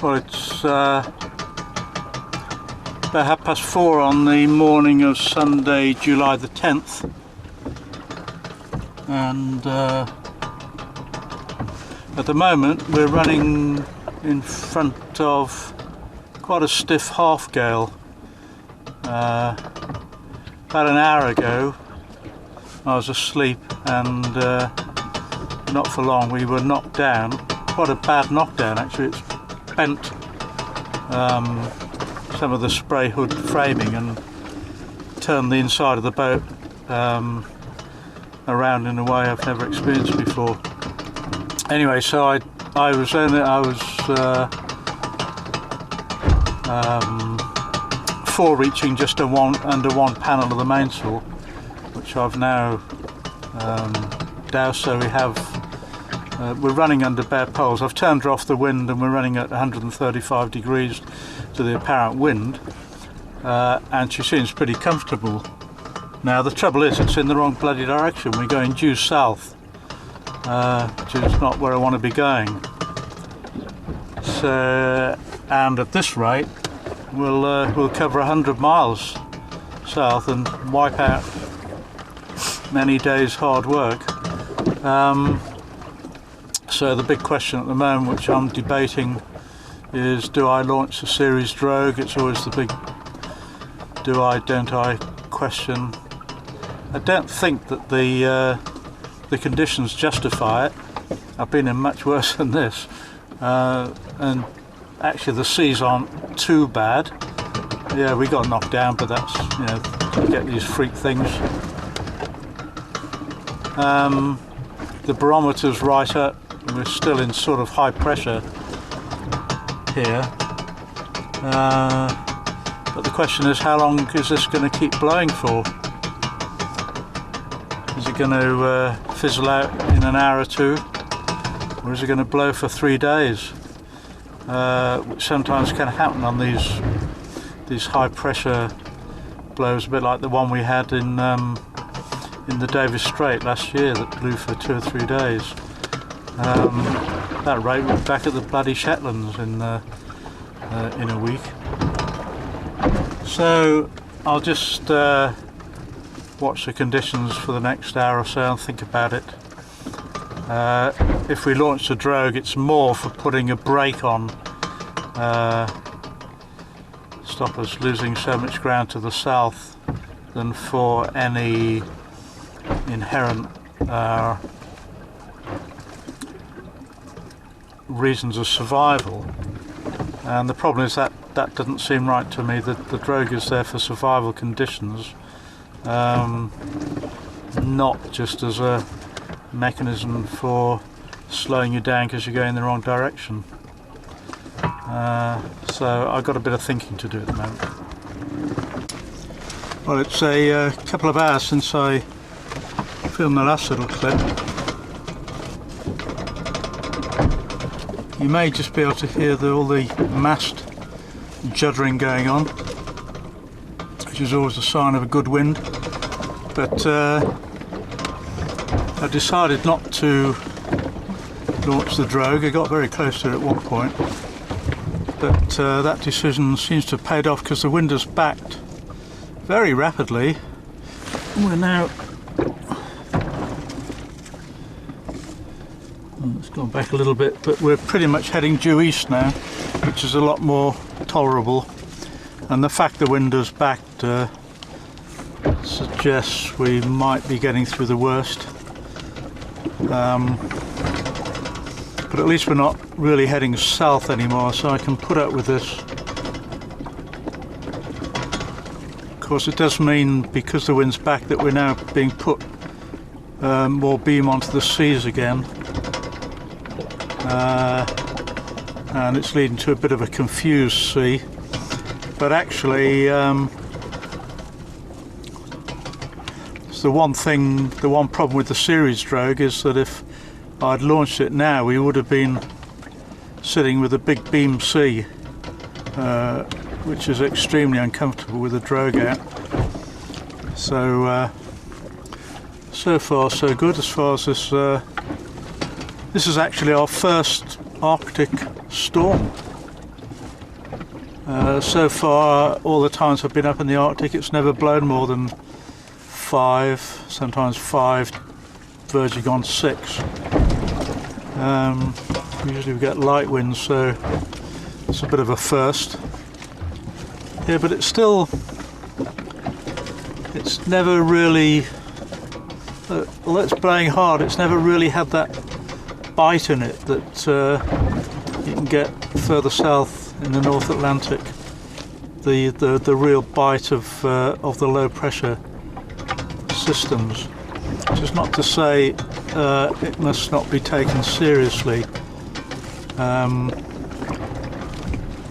Well, it's about 4:30 on the morning of Sunday, July the 10th, and at the moment we're running in front of quite a stiff half gale. About an hour ago I was asleep, and not for long we were knocked down. Quite a bad knockdown actually. It's bent some of the spray hood framing and turned the inside of the boat around in a way I've never experienced before. Anyway, so I was fore-reaching just under one panel of the mainsail, which I've now doused. So we have we're running under bare poles. I've turned her off the wind, and we're running at 135 degrees to the apparent wind, and she seems pretty comfortable. Now the trouble is, it's in the wrong bloody direction. We're going due south, which is not where I want to be going. So, and at this rate, we'll cover 100 miles south and wipe out many days' hard work. So the big question at the moment, which I'm debating, is do I launch the series drogue? It's always the big do I, don't I question. I don't think that the conditions justify it. I've been in much worse than this, and actually the seas aren't too bad. Yeah, we got knocked down, but that's, you know, you get these freak things. The barometer's right up. We're still in sort of high pressure here, but the question is, how long is this going to keep blowing for? Is it going to fizzle out in an hour or two, or is it going to blow for 3 days? Which sometimes can happen on these high pressure blows, a bit like the one we had in the Davis Strait last year that blew for 2 or 3 days. That rate was back at the bloody Shetlands in a week. So I'll just watch the conditions for the next hour or so and think about it. If we launch the drogue, it's more for putting a brake on, stop us losing so much ground to the south, than for any inherent reasons of survival. And the problem is that doesn't seem right to me. That the drogue is there for survival conditions, not just as a mechanism for slowing you down because you're going in the wrong direction. So I've got a bit of thinking to do at the moment. Well, it's a couple of hours since I filmed the last little clip. You may just be able to hear all the mast juddering going on, which is always a sign of a good wind. But I decided not to launch the drogue. I got very close to it at one point, but that decision seems to have paid off because the wind has backed very rapidly. We're now, it's gone back a little bit, but we're pretty much heading due east now, which is a lot more tolerable. And the fact the wind has backed suggests we might be getting through the worst. But at least we're not really heading south anymore, so I can put up with this. Of course, it does mean, because the wind's back, that we're now being put more beam onto the seas again. And it's leading to a bit of a confused sea. But actually, the one problem with the series drogue is that if I'd launched it now, we would have been sitting with a big beam sea, which is extremely uncomfortable with the drogue out. So so far so good as far as this. This is actually our first Arctic storm. So far, all the times I've been up in the Arctic, it's never blown more than 5, sometimes 5, verging on 6. Usually we get light winds, so it's a bit of a first. Yeah, but it's never really, although it's blowing hard, it's never really had that bite in it that you can get further south in the North Atlantic. The real bite of the low pressure systems. Which is not to say it must not be taken seriously.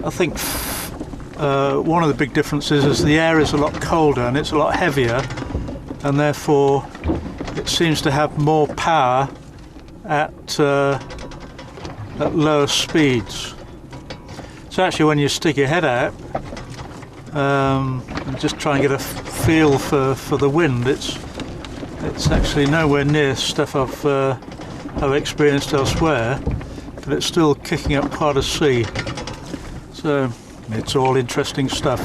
I think one of the big differences is the air is a lot colder and it's a lot heavier, and therefore it seems to have more power at lower speeds. So actually, when you stick your head out and just try and get a feel for the wind, it's actually nowhere near stuff I've experienced elsewhere, but it's still kicking up quite a sea. So it's all interesting stuff.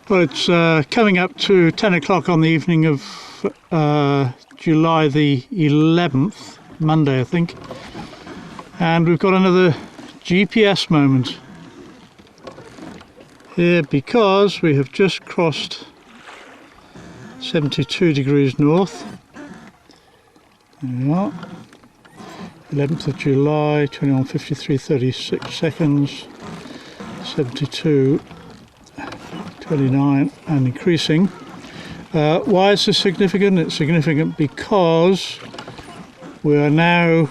Well, it's coming up to 10 o'clock on the evening of July the 11th, Monday I think, and we've got another GPS moment here because we have just crossed 72 degrees north. There we are, 11th of July, 21:53:36 seconds, 72, 29 and increasing. Why is this significant? It's significant because we are now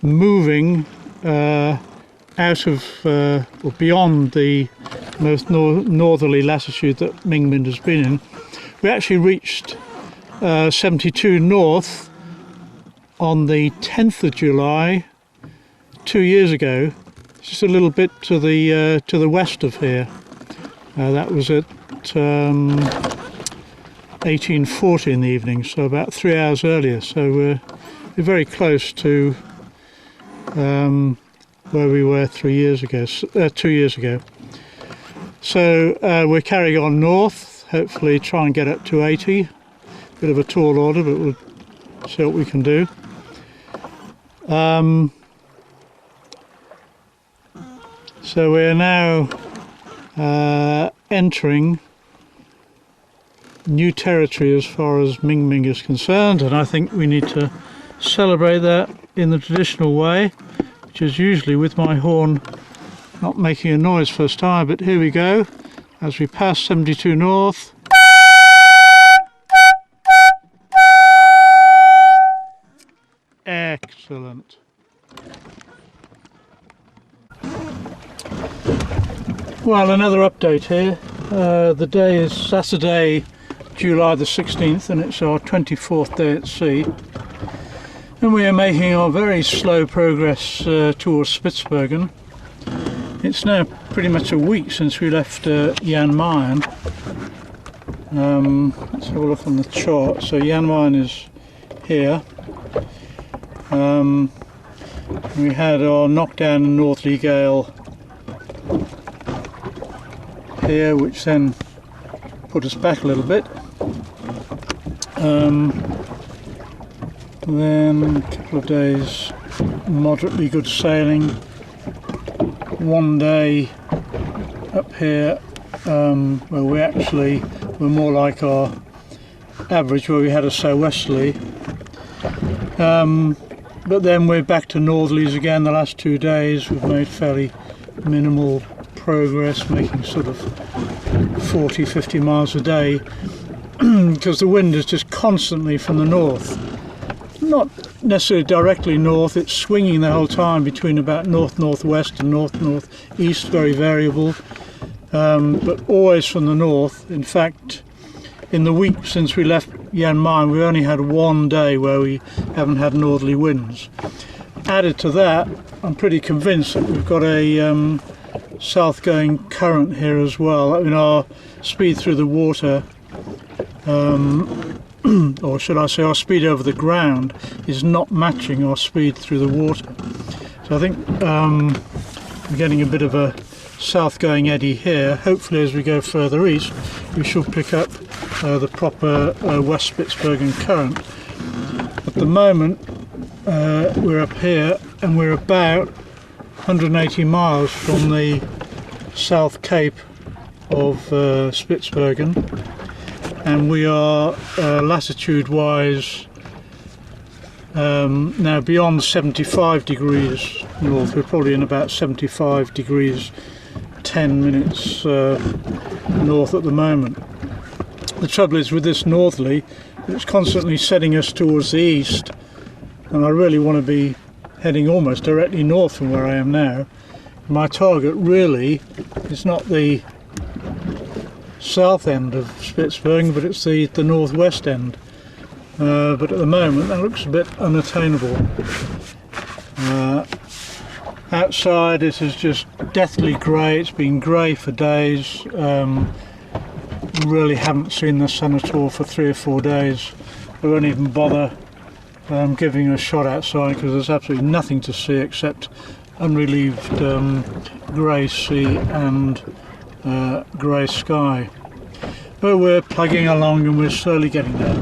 moving out of or beyond the most northerly latitude that Mingmin has been in. We actually reached 72 north on the 10th of July 2 years ago, just a little bit to the west of here. That was at 18:40 in the evening, so about 3 hours earlier. So we're very close to where we were 2 years ago. So we're carrying on north, hopefully try and get up to 80. Bit of a tall order, but we'll see what we can do. So we're now entering new territory as far as Mingming is concerned, and I think we need to celebrate that in the traditional way, which is usually with my horn not making a noise first time. But here we go as we pass 72 north. Excellent. Well, another update here. The day is Saturday, July the 16th, and it's our 24th day at sea. And we are making our very slow progress towards Spitsbergen. It's now pretty much a week since we left Jan Mayen. Let's have a look on the chart. So Jan Mayen is here. We had our knockdown and northerly gale here, which then put us back a little bit. Then a couple of days moderately good sailing. One day up here where we actually were more like our average, where we had a southwesterly. But then we're back to northerlies again. The last 2 days we've made fairly minimal progress, making sort of 40-50 miles a day because the wind is just constantly from the north. Not necessarily directly north, it's swinging the whole time between about north-northwest and north-northeast, very variable, but always from the north. In fact, in the week since we left Jan Mayen, we only had 1 day where we haven't had northerly winds. Added to that, I'm pretty convinced that we've got a south-going current here as well. I mean, our speed through the water or should I say our speed over the ground, is not matching our speed through the water. So I think we're getting a bit of a south going eddy here. Hopefully as we go further east we shall pick up the proper West Spitsbergen current. At the moment we're up here and we're about 180 miles from the South Cape of Spitsbergen, and we are latitude wise now beyond 75 degrees north. We're probably in about 75 degrees 10 minutes north at the moment. The trouble is with this northerly, it's constantly setting us towards the east, and I really want to be heading almost directly north from where I am now. My target really is not the south end of Spitsbergen, but it's the northwest end. But at the moment that looks a bit unattainable. Outside it is just deathly grey. It's been grey for days. Really haven't seen the sun at all for 3 or 4 days. I won't even bother giving a shot outside because there's absolutely nothing to see except unrelieved grey sea and grey sky. But we're plugging along and we're slowly getting there.